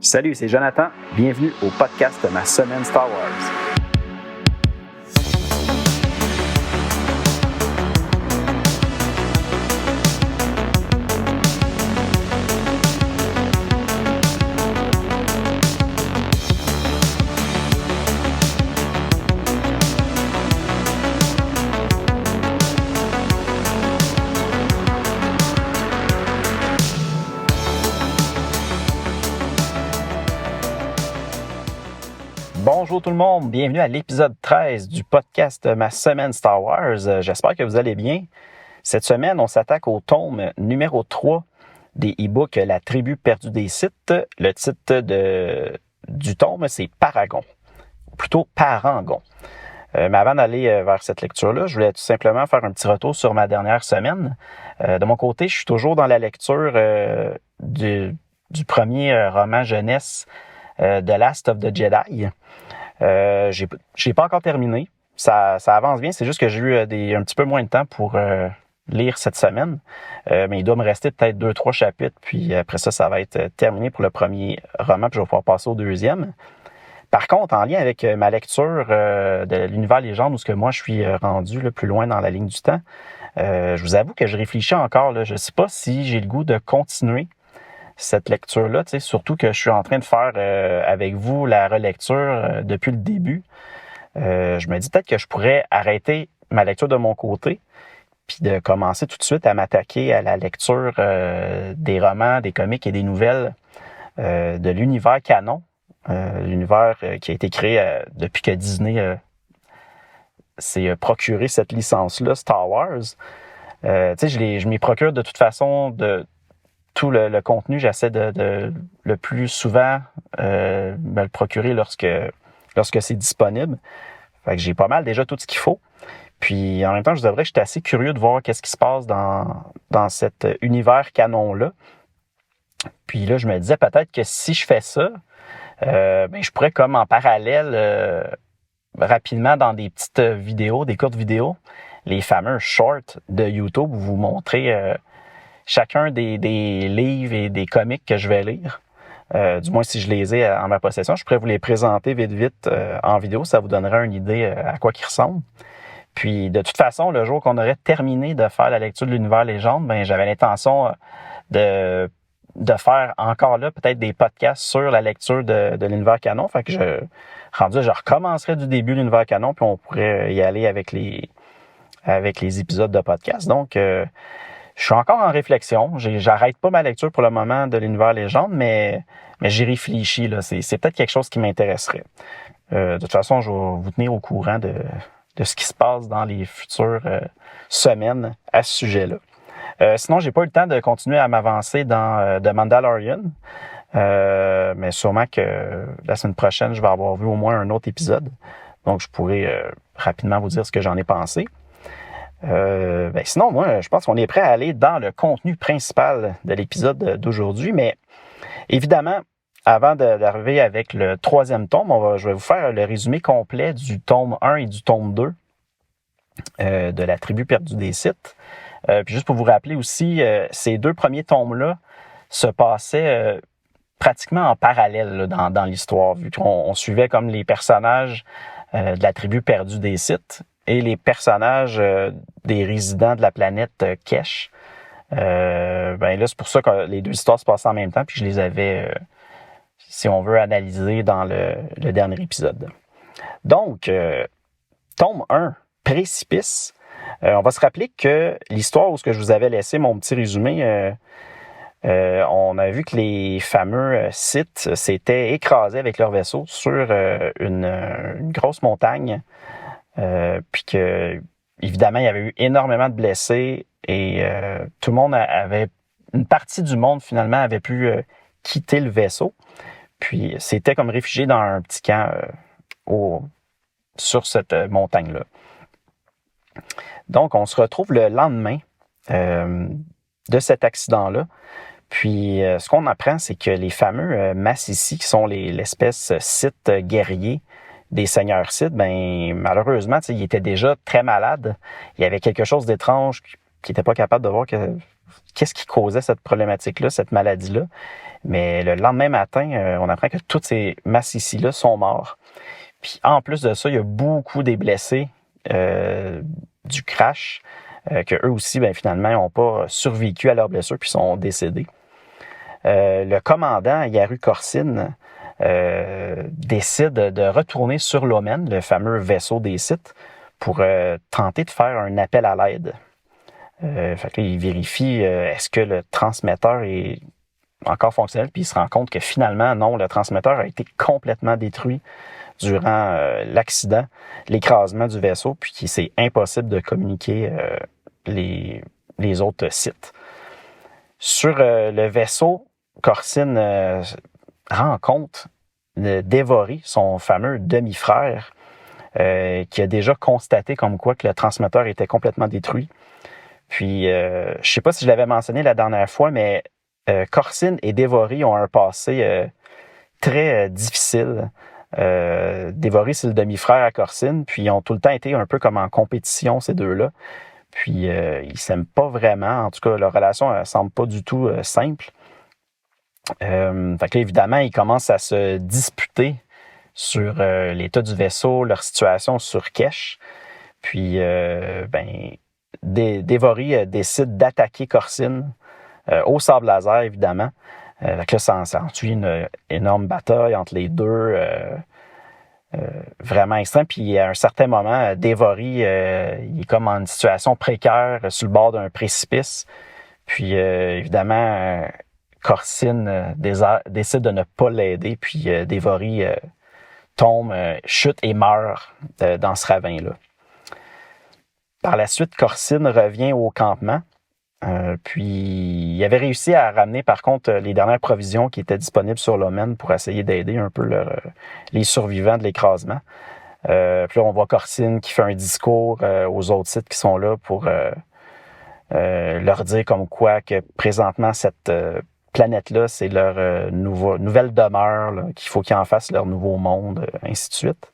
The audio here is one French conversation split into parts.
Salut, c'est Jonathan. Bienvenue au podcast de ma semaine Star Wars. Bonjour tout le monde, bienvenue à l'épisode 13 du podcast Ma semaine Star Wars. J'espère que vous allez bien. Cette semaine, on s'attaque au tome numéro 3 des e-books La tribu perdue des Sith. Le titre du tome, c'est Paragon, ou plutôt Parangon. Mais avant d'aller vers cette lecture-là, je voulais tout simplement faire un petit retour sur ma dernière semaine. De mon côté, je suis toujours dans la lecture du premier roman jeunesse The Last of the Jedi. J'ai pas encore terminé. Ça avance bien, c'est juste que j'ai eu un petit peu moins de temps pour lire cette semaine. Mais il doit me rester peut-être 2-3 chapitres, puis après ça va être terminé pour le premier roman, puis je vais pouvoir passer au deuxième. Par contre, en lien avec ma lecture de l'univers légende, où ce que moi je suis rendu le plus loin dans la ligne du temps, je vous avoue que je réfléchis encore. Je ne sais pas si j'ai le goût de continuer cette lecture-là, surtout que je suis en train de faire avec vous la relecture depuis le début. Je me dis peut-être que je pourrais arrêter ma lecture de mon côté, puis de commencer tout de suite à m'attaquer à la lecture des romans, des comics et des nouvelles de l'univers canon, l'univers qui a été créé depuis que Disney s'est procuré cette licence-là, Star Wars. Je m'y procure de toute façon tout le contenu, j'essaie de le plus souvent me le procurer lorsque c'est disponible. Fait que j'ai pas mal déjà tout ce qu'il faut. Puis en même temps, je vous avouerais que j'étais assez curieux de voir qu'est-ce qui se passe dans cet univers canon-là. Puis là, je me disais peut-être que si je fais ça, je pourrais comme en parallèle rapidement dans des petites vidéos, des courtes vidéos, les fameux shorts de YouTube où vous montrez chacun des livres et des comics que je vais lire. Du moins, si je les ai en ma possession, je pourrais vous les présenter vite en vidéo. Ça vous donnera une idée à quoi ils ressemblent. Puis, de toute façon, le jour qu'on aurait terminé de faire la lecture de l'univers légende, j'avais l'intention de faire encore là peut-être des podcasts sur la lecture de l'univers canon. Fait que je recommencerai du début l'univers canon, puis on pourrait y aller avec les épisodes de podcast. Donc, je suis encore en réflexion. J'arrête pas ma lecture pour le moment de l'univers légende, mais j'y réfléchis. Là. C'est peut-être quelque chose qui m'intéresserait. De toute façon, je vais vous tenir au courant de ce qui se passe dans les futures semaines à ce sujet-là. Sinon, j'ai pas eu le temps de continuer à m'avancer dans The Mandalorian. Mais sûrement que la semaine prochaine, je vais avoir vu au moins un autre épisode. Donc, je pourrai rapidement vous dire ce que j'en ai pensé. Sinon, moi, je pense qu'on est prêt à aller dans le contenu principal de l'épisode d'aujourd'hui, mais évidemment, avant d'arriver avec le troisième tome, je vais vous faire le résumé complet du tome 1 et du tome 2 de La tribu perdue des Sith. Puis juste pour vous rappeler aussi, ces deux premiers tomes-là se passaient pratiquement en parallèle là, dans l'histoire, vu qu'on suivait comme les personnages de la tribu perdue des Sith et les personnages des résidents de la planète Kesh. Là, c'est pour ça que les deux histoires se passaient en même temps, puis je les avais, si on veut, analysées dans le dernier épisode. Donc, tome 1, Précipice. On va se rappeler que l'histoire où je vous avais laissé mon petit résumé, on a vu que les fameux Sith s'étaient écrasés avec leur vaisseau sur une grosse montagne. Puis que, évidemment, il y avait eu énormément de blessés et tout le monde une partie du monde, finalement, avait pu quitter le vaisseau. Puis, c'était comme réfugié dans un petit camp sur cette montagne-là. Donc, on se retrouve le lendemain de cet accident-là. Puis, ce qu'on apprend, c'est que les fameux Massissi, qui sont l'espèce Sith guerrier des seigneurs Sith, malheureusement, ils étaient déjà très malades. Il y avait quelque chose d'étrange qui n'était pas capable de voir qu'est-ce qui causait cette problématique-là, cette maladie-là. Mais le lendemain matin, on apprend que toutes ces massiccies-là sont morts. Puis en plus de ça, il y a beaucoup des blessés du crash, que eux aussi, finalement, n'ont pas survécu à leurs blessures puis sont décédés. Le commandant Yaru Korsin décide de retourner sur l'Omen, le fameux vaisseau des Sith, pour tenter de faire un appel à l'aide. Fait que là, il vérifie est-ce que le transmetteur est encore fonctionnel, puis il se rend compte que finalement, non, le transmetteur a été complètement détruit durant l'accident, l'écrasement du vaisseau, puis c'est impossible de communiquer les autres sites. Sur le vaisseau, Korsin rencontre Devory, son fameux demi-frère, qui a déjà constaté comme quoi que le transmetteur était complètement détruit. Puis, je sais pas si je l'avais mentionné la dernière fois, mais Korsin et Devory ont un passé très difficile. Devory, c'est le demi-frère à Korsin, puis ils ont tout le temps été un peu comme en compétition, ces deux-là. Puis, ils s'aiment pas vraiment. En tout cas, leur relation ne semble pas du tout simple. Fait que là, évidemment, ils commencent à se disputer sur l'état du vaisseau, leur situation sur Kesh. Puis, Devory décide d'attaquer Korsin au sable laser, évidemment. Fait que là, ça ensuit une énorme bataille entre les deux, vraiment extrême. Puis, à un certain moment, Devory, il est comme en une situation précaire sur le bord d'un précipice. Puis, évidemment, Korsin décide de ne pas l'aider. Puis, Devory tombe, chute et meurt dans ce ravin-là. Par la suite, Korsin revient au campement. Puis, il avait réussi à ramener, par contre, les dernières provisions qui étaient disponibles sur l'Omen pour essayer d'aider un peu les survivants de l'écrasement. Puis là, on voit Korsin qui fait un discours aux autres sites qui sont là pour leur dire comme quoi que présentement, cette planète-là, c'est leur nouvelle demeure, là, qu'il faut qu'ils en fassent leur nouveau monde, ainsi de suite.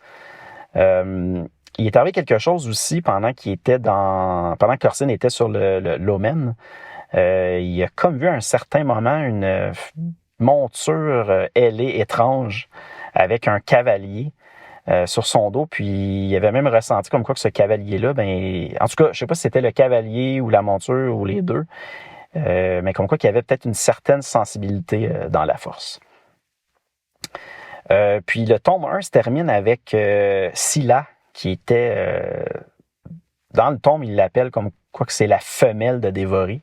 Il est arrivé quelque chose aussi pendant que Korsin était sur l'Omen. Il a comme vu à un certain moment une monture ailée étrange avec un cavalier sur son dos. Puis il avait même ressenti comme quoi que ce cavalier-là, en tout cas, je sais pas si c'était le cavalier ou la monture ou les deux, mais comme quoi qu'il y avait peut-être une certaine sensibilité dans la force. Puis le tome 1 se termine avec Scylla, qui était dans le tome, il l'appelle comme quoi que c'est la femelle de Devory.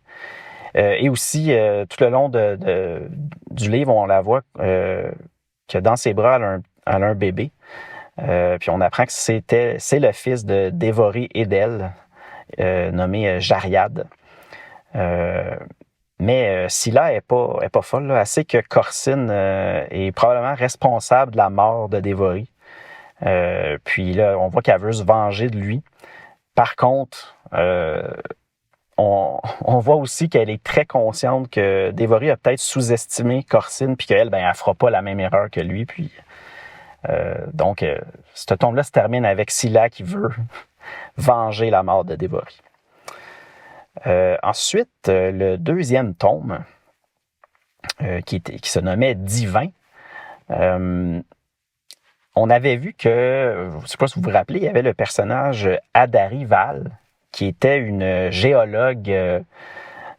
Et aussi, tout le long du livre, on la voit que dans ses bras, elle a un bébé. Puis on apprend que c'est le fils de Devory et d'elle, nommé Jariad. Mais Scylla est pas folle, là. Elle sait que Korsin est probablement responsable de la mort de Devory. Puis là, on voit qu'elle veut se venger de lui. Par contre, on voit aussi qu'elle est très consciente que Devory a peut-être sous-estimé Korsin, puis qu'elle, elle fera pas la même erreur que lui. Puis, donc, ce tome-là se termine avec Scylla qui veut venger la mort de Devory. Ensuite, le deuxième tome, qui se nommait Divin, on avait vu que, je ne sais pas si vous vous rappelez, il y avait le personnage Adari Val, qui était une géologue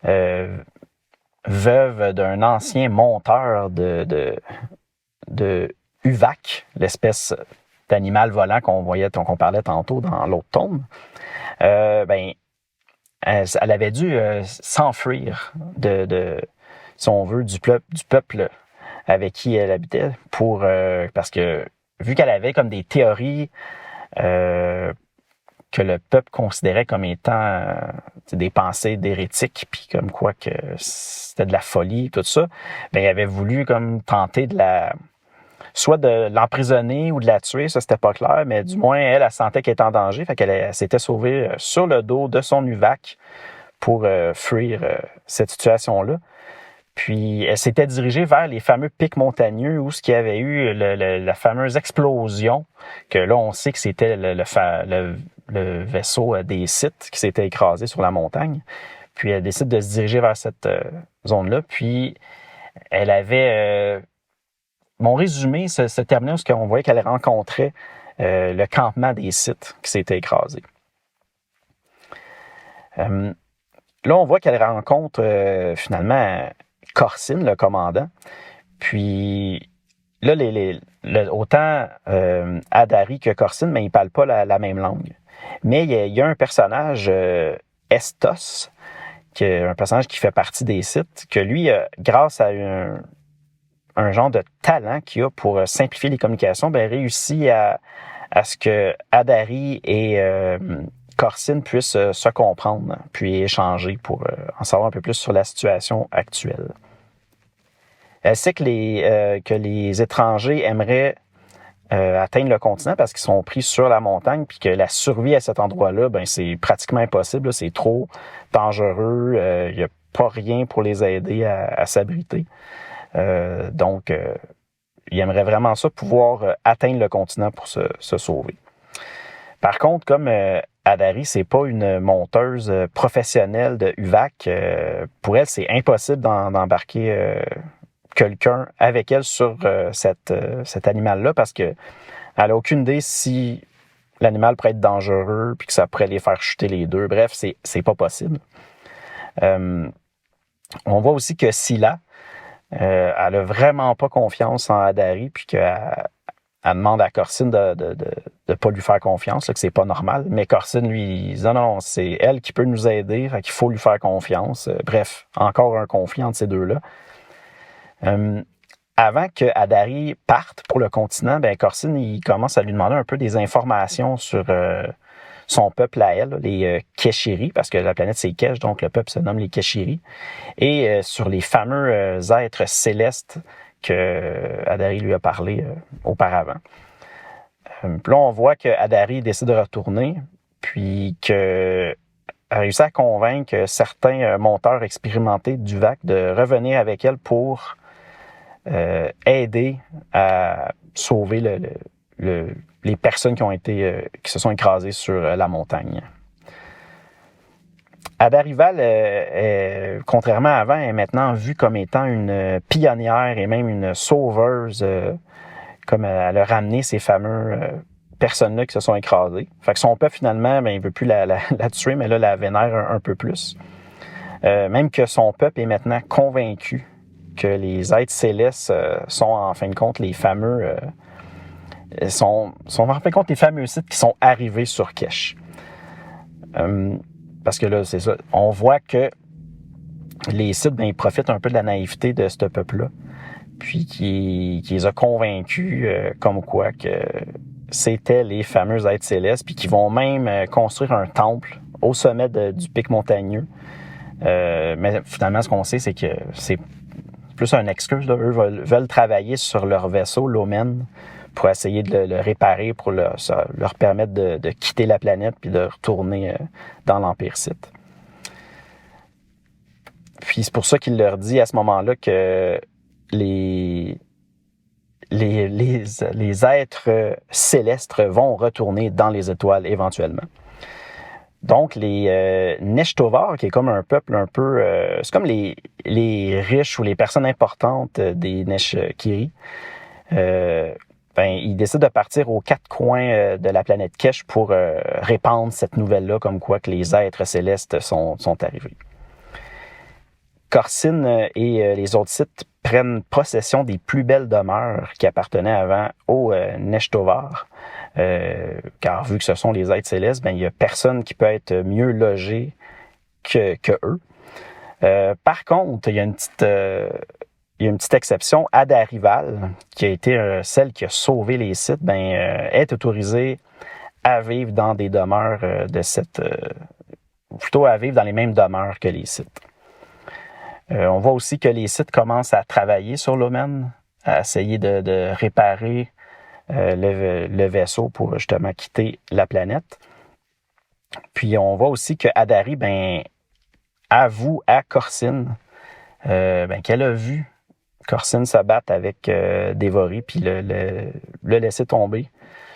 veuve d'un ancien monteur de Uvac, l'espèce d'animal volant qu'on parlait tantôt dans l'autre tome. Elle avait dû s'enfuir si on veut, du peuple avec qui elle habitait, parce que vu qu'elle avait comme des théories que le peuple considérait comme étant des pensées d'hérétiques, puis comme quoi que c'était de la folie, tout ça, elle avait voulu comme tenter soit de l'emprisonner ou de la tuer, ça c'était pas clair, mais du moins elle sentait qu'elle était en danger, fait qu'elle s'était sauvée sur le dos de son Uvac pour fuir cette situation-là. Puis elle s'était dirigée vers les fameux pics montagneux où il y avait eu la fameuse explosion, que là on sait que c'était le vaisseau des Sith qui s'était écrasé sur la montagne. Puis elle décide de se diriger vers cette zone-là. Puis elle avait... mon résumé se terminait parce qu'on voyait qu'elle rencontrait le campement des Sith qui s'était écrasé. Là, on voit qu'elle rencontre finalement Corsine, le commandant. Puis là, autant Adari que Corsine, mais ils ne parlent pas la même langue. Mais il y a un personnage, Estos, un personnage qui fait partie des Sith, que lui, grâce à un genre de talent qu'il a pour simplifier les communications, réussit à ce que Adari et Corsine puissent se comprendre, puis échanger pour en savoir un peu plus sur la situation actuelle. Elle sait que les étrangers aimeraient atteindre le continent parce qu'ils sont pris sur la montagne, puis que la survie à cet endroit-là, c'est pratiquement impossible. Là, c'est trop dangereux. Il n'y a pas rien pour les aider à s'abriter. Donc, ils aimeraient vraiment ça, pouvoir atteindre le continent pour se sauver. Par contre, comme Adari, c'est pas une monteuse professionnelle de UVAC, pour elle, c'est impossible d'embarquer quelqu'un avec elle sur cet animal-là parce que elle a aucune idée si l'animal pourrait être dangereux puis que ça pourrait les faire chuter les deux. Bref, c'est pas possible. On voit aussi que Scylla, elle a vraiment pas confiance en Adari puis qu'elle demande à Corsine de pas lui faire confiance, là, que c'est pas normal. Mais Corsine, lui, il dit non, c'est elle qui peut nous aider, fait qu'il faut lui faire confiance. Bref, encore un conflit entre ces deux-là. Avant que Adari parte pour le continent, Corsine, il commence à lui demander un peu des informations sur son peuple à elle, les Keshiri, parce que la planète c'est Kesh, donc le peuple se nomme les Keshiri, et sur les fameux êtres célestes que Adari lui a parlé auparavant. Puis là, on voit que Adari décide de retourner, puis qu'elle réussit à convaincre certains monteurs expérimentés du VAC de revenir avec elle pour aider à sauver les personnes qui se sont écrasées sur la montagne. Adarival, contrairement à avant, est maintenant vue comme étant une pionnière et même une sauveuse, comme elle a ramené ces fameux personnes-là qui se sont écrasées. Fait que son peuple, finalement, il ne veut plus la tuer, mais là, la vénère un peu plus. Même que son peuple est maintenant convaincu que les êtres célestes sont en fin de compte les fameux sont en fin de compte les fameux Sith qui sont arrivés sur Kesh. Parce que là, c'est ça. On voit que les Sith, ils profitent un peu de la naïveté de ce peuple-là. Puis qui les a convaincus comme quoi que c'était les fameux êtres célestes, puis qui vont même construire un temple au sommet du pic montagneux. Mais finalement, ce qu'on sait, c'est que c'est plus une excuse. Là. Eux veulent travailler sur leur vaisseau, l'Omen, pour essayer de le réparer, pour leur permettre de quitter la planète puis de retourner dans l'Empire Sith. Puis c'est pour ça qu'il leur dit à ce moment-là que les êtres célestes vont retourner dans les étoiles éventuellement. Donc, les Neshtovar, qui est comme un peuple un peu... c'est comme les riches ou les personnes importantes des Neshkiri. Ils décident de partir aux quatre coins de la planète Kesh pour répandre cette nouvelle-là, comme quoi que les êtres célestes sont arrivés. Corsine et les autres Sith prennent possession des plus belles demeures qui appartenaient avant aux Neshtovar. Car vu que ce sont les êtres célestes, il n'y a personne qui peut être mieux logé que eux. Par contre, il y a une petite exception. Adarival, qui a été celle qui a sauvé les Sith, est autorisée à vivre dans des demeures plutôt à vivre dans les mêmes demeures que les Sith. On voit aussi que les Sith commencent à travailler sur l'Omen, à essayer de réparer le vaisseau pour justement quitter la planète. Puis on voit aussi que Adari avoue à Corsine qu'elle a vu Corsine se battre avec Dévoré puis le laisser tomber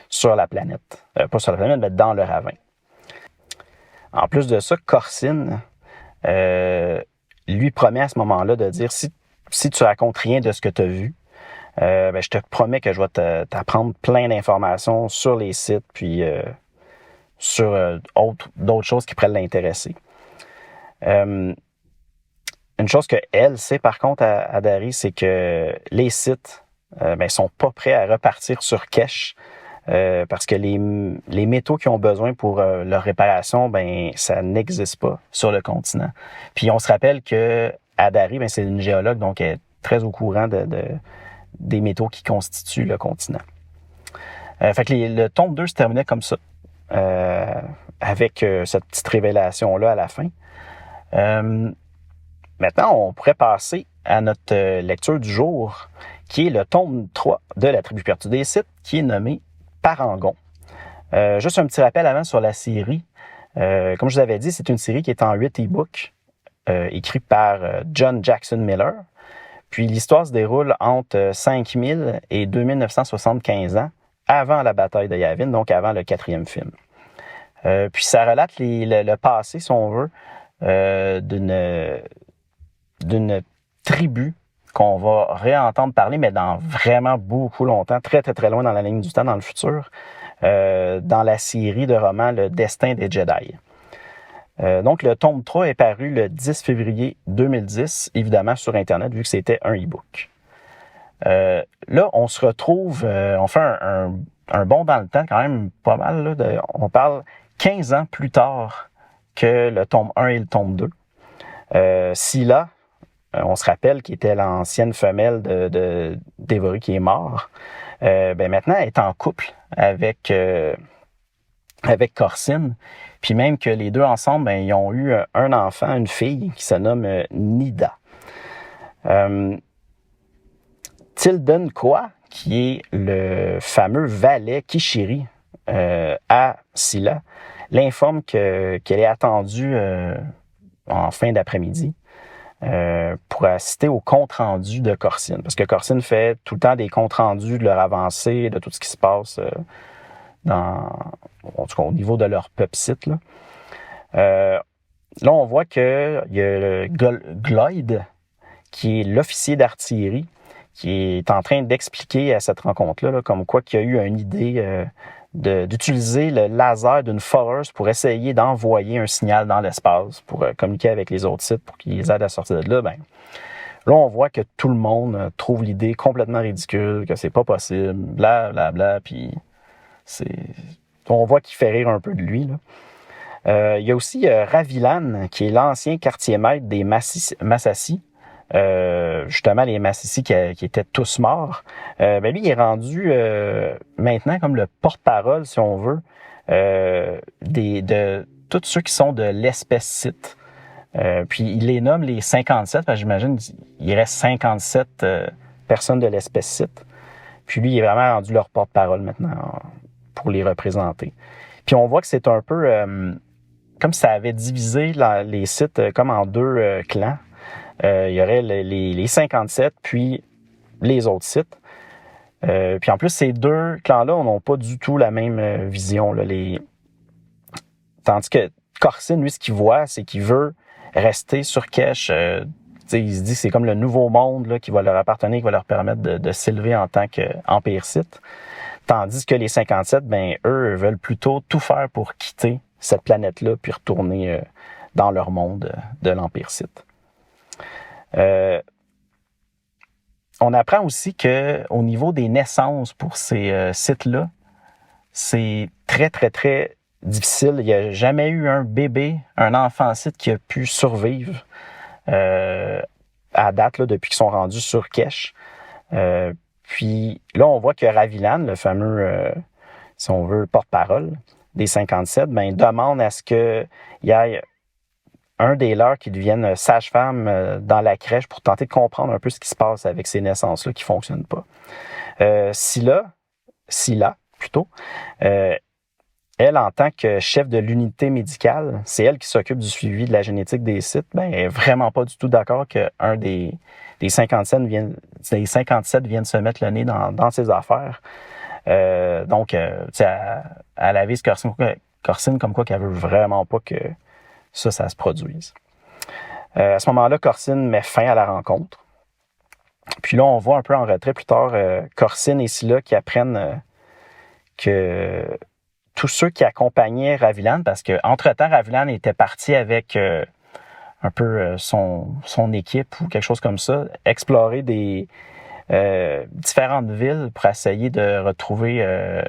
sur la planète. Pas sur la planète, mais dans le ravin. En plus de ça, Corsine lui promet à ce moment-là de dire si tu racontes rien de ce que tu as vu, je te promets que je vais t'apprendre plein d'informations sur les sites, puis sur d'autres choses qui pourraient l'intéresser. Une chose qu'elle sait par contre à Dari, c'est que les sites sont pas prêts à repartir sur cache parce que les métaux qu'ils ont besoin pour leur réparation, ça n'existe pas sur le continent. Puis on se rappelle que Dari, c'est une géologue, donc elle est très au courant des métaux qui constituent le continent. Fait que le tome 2 se terminait comme ça, avec cette petite révélation-là à la fin. Maintenant, on pourrait passer à notre lecture du jour, qui est le tome 3 de la tribu perdue des sites, qui est nommé Parangon. Juste un petit rappel avant sur la série. Comme je vous avais dit, c'est une série qui est en 8 e-books, écrite par John Jackson Miller. Puis l'histoire se déroule entre 5000 et 2975 ans, avant la bataille de Yavin, donc avant le 4e film. Puis ça relate le passé, si on veut, d'une tribu qu'on va réentendre parler, mais dans vraiment beaucoup longtemps, très, très, très loin dans la ligne du temps, dans le futur, dans la série de romans Le Destin des Jedi. Donc, le tome 3 est paru le 10 février 2010, évidemment sur Internet, vu que c'était un e-book. Là, on se retrouve, on fait un bond dans le temps, quand même pas mal. Là, on parle 15 ans plus tard que le tome 1 et le tome 2. Scylla, on se rappelle qu'il était l'ancienne femelle d'Evory qui est mort. Maintenant, elle est en couple avec Corsine. Puis même que les deux ensemble, ils ont eu un enfant, une fille, qui se nomme Nida. Tilden Koa, qui est le fameux valet Kishiri à Scylla, l'informe qu'elle est attendue en fin d'après-midi pour assister au compte-rendu de Corsine. Parce que Corsine fait tout le temps des comptes-rendus de leur avancée, de tout ce qui se passe en tout cas, au niveau de leur peuple site. Là, on voit qu'il y a Gloyd, qui est l'officier d'artillerie, qui est en train d'expliquer à cette rencontre-là, là, comme quoi qu'il y a eu une idée d'utiliser le laser d'une foreuse pour essayer d'envoyer un signal dans l'espace, pour communiquer avec les autres sites, pour qu'ils les aident à sortir de là. Là, on voit que tout le monde trouve l'idée complètement ridicule, que c'est pas possible, blablabla, puis on voit qu'il fait rire un peu de lui. Là. Il y a aussi Ravilan, qui est l'ancien quartier-maître des Massassi. Justement, les Massassi qui étaient tous morts. Lui, il est rendu maintenant comme le porte-parole, si on veut, de tous ceux qui sont de l'espèce site. Puis il les nomme les 57, parce que j'imagine qu'il reste 57 personnes de l'espèce site. Puis lui, il est vraiment rendu leur porte-parole maintenant pour les représenter. Puis on voit que c'est un peu comme si ça avait divisé les sites comme en deux clans. Il y aurait les 57, puis les autres sites. Puis en plus, ces deux clans-là n'ont pas du tout la même vision. Là, Tandis que Corsine, lui, ce qu'il voit, c'est qu'il veut rester sur Kesh. Il se dit que c'est comme le nouveau monde là, qui va leur appartenir, qui va leur permettre de s'élever en tant qu'empire site. Tandis que les 57, eux veulent plutôt tout faire pour quitter cette planète-là puis retourner dans leur monde de l'empire site. On apprend aussi que au niveau des naissances pour ces sites-là, c'est très, très, très difficile. Il n'y a jamais eu un bébé, un enfant site qui a pu survivre à date là, depuis qu'ils sont rendus sur Kesh. Puis là, on voit que Ravilan, le fameux, si on veut, porte-parole des 57, demande à ce qu'il y ait un des leurs qui devienne sage-femme dans la crèche pour tenter de comprendre un peu ce qui se passe avec ces naissances-là qui ne fonctionnent pas. Scylla, plutôt, elle, en tant que chef de l'unité médicale, c'est elle qui s'occupe du suivi de la génétique des sites, elle n'est vraiment pas du tout d'accord qu'un des 57 vienne se mettre le nez dans ses affaires. Donc, elle avise Corsine comme quoi qu'elle veut vraiment pas que ça se produise. À ce moment-là, Corsine met fin à la rencontre. Puis là, on voit un peu en retrait plus tard Corsine et Scylla qui apprennent que tous ceux qui accompagnaient Ravulan, parce qu'entre-temps, Ravulan était parti avec un peu son équipe ou quelque chose comme ça, explorer des différentes villes pour essayer de retrouver...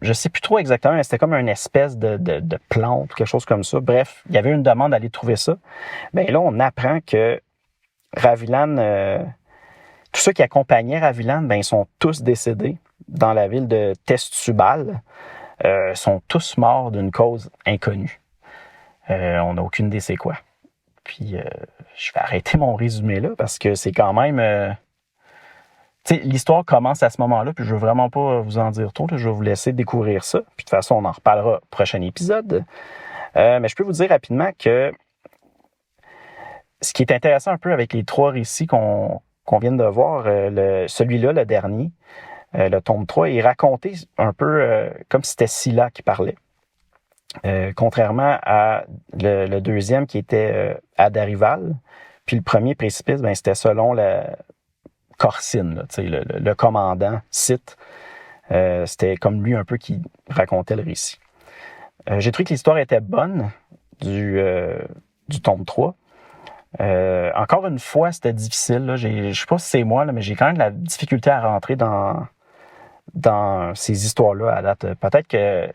je sais plus trop exactement, mais c'était comme une espèce de plante ou quelque chose comme ça. Bref, il y avait une demande d'aller trouver ça. Bien là, on apprend que Ravulan, tous ceux qui accompagnaient Ravulan, ben, ils sont tous décédés dans la ville de Testubal. Sont tous morts d'une cause inconnue. On n'a aucune idée c'est quoi. Puis, je vais arrêter mon résumé là parce que c'est quand même... tu sais, l'histoire commence à ce moment-là, puis je veux vraiment pas vous en dire trop. Là, je vais vous laisser découvrir ça. Puis de toute façon, on en reparlera au prochain épisode. Mais je peux vous dire rapidement que ce qui est intéressant un peu avec les 3 récits qu'on vient de voir, celui-là, le dernier, le tome 3, est raconté un peu comme si c'était Scylla qui parlait. Contrairement à le deuxième qui était à Darival. Puis le premier précipice, ben, c'était selon la Corsine, là, le commandant Sith. C'était comme lui un peu qui racontait le récit. J'ai trouvé que l'histoire était bonne du tome 3. Encore une fois, c'était difficile. Là. Je sais pas si c'est moi, là, mais j'ai quand même de la difficulté à rentrer dans ces histoires-là à date. Peut-être que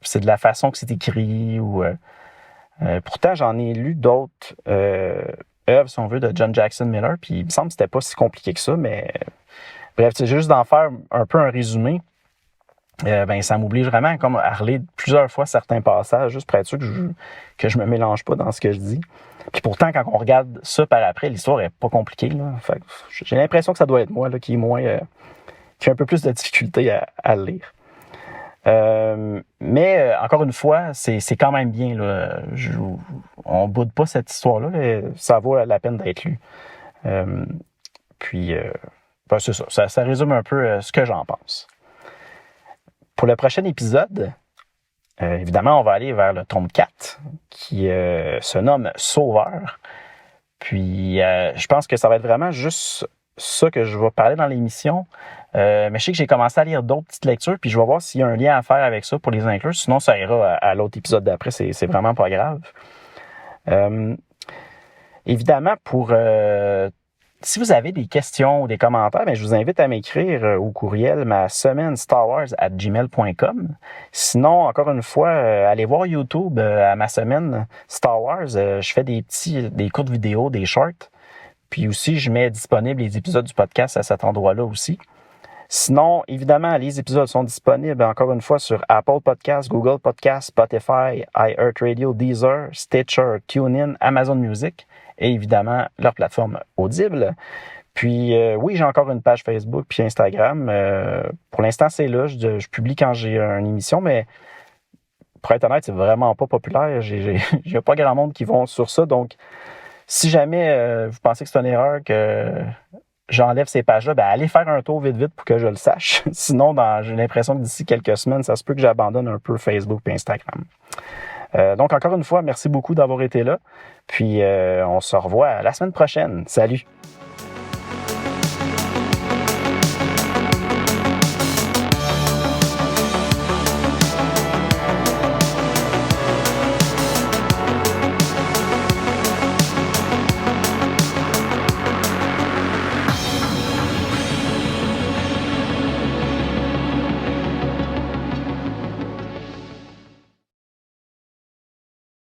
c'est de la façon que c'est écrit ou... pourtant, j'en ai lu d'autres œuvres, si on veut, de John Jackson Miller, puis il me semble que c'était pas si compliqué que ça, mais bref, c'est juste d'en faire un peu un résumé. Ben, ça m'oblige vraiment comme à relire plusieurs fois certains passages, juste pour être sûr que je me mélange pas dans ce que je dis. Puis pourtant, quand on regarde ça par après, l'histoire est pas compliquée. Là. Fait que j'ai l'impression que ça doit être moi là, qui a un peu plus de difficulté à le lire. Mais encore une fois, c'est quand même bien. Là. On boude pas cette histoire-là, mais ça vaut la peine d'être lu. Puis, ben, c'est ça. Ça résume un peu ce que j'en pense. Pour le prochain épisode, évidemment, on va aller vers le tome 4, qui se nomme Sauveur. Puis, je pense que ça va être vraiment juste ça que je vais parler dans l'émission. Mais je sais que j'ai commencé à lire d'autres petites lectures, puis je vais voir s'il y a un lien à faire avec ça pour les inclure. Sinon, ça ira à l'autre épisode d'après. C'est vraiment pas grave. Évidemment, si vous avez des questions ou des commentaires, bien, je vous invite à m'écrire au courriel ma semaine starwars@gmail.com. Sinon, encore une fois, allez voir YouTube à ma semaine Star Wars. Je fais des courtes vidéos, des shorts. Puis aussi, je mets disponibles les épisodes du podcast à cet endroit-là aussi. Sinon, évidemment, les épisodes sont disponibles, encore une fois, sur Apple Podcasts, Google Podcasts, Spotify, iHeartRadio, Deezer, Stitcher, TuneIn, Amazon Music et évidemment, leur plateforme Audible. Puis, oui, j'ai encore une page Facebook puis Instagram. Pour l'instant, c'est là. Je publie quand j'ai une émission, mais pour être honnête, c'est vraiment pas populaire. Il n'y a pas grand monde qui vont sur ça. Donc, si jamais vous pensez que c'est une erreur que j'enlève ces pages-là, ben allez faire un tour vite pour que je le sache. Sinon, j'ai l'impression que d'ici quelques semaines, ça se peut que j'abandonne un peu Facebook et Instagram. Donc, encore une fois, merci beaucoup d'avoir été là. Puis, on se revoit la semaine prochaine. Salut!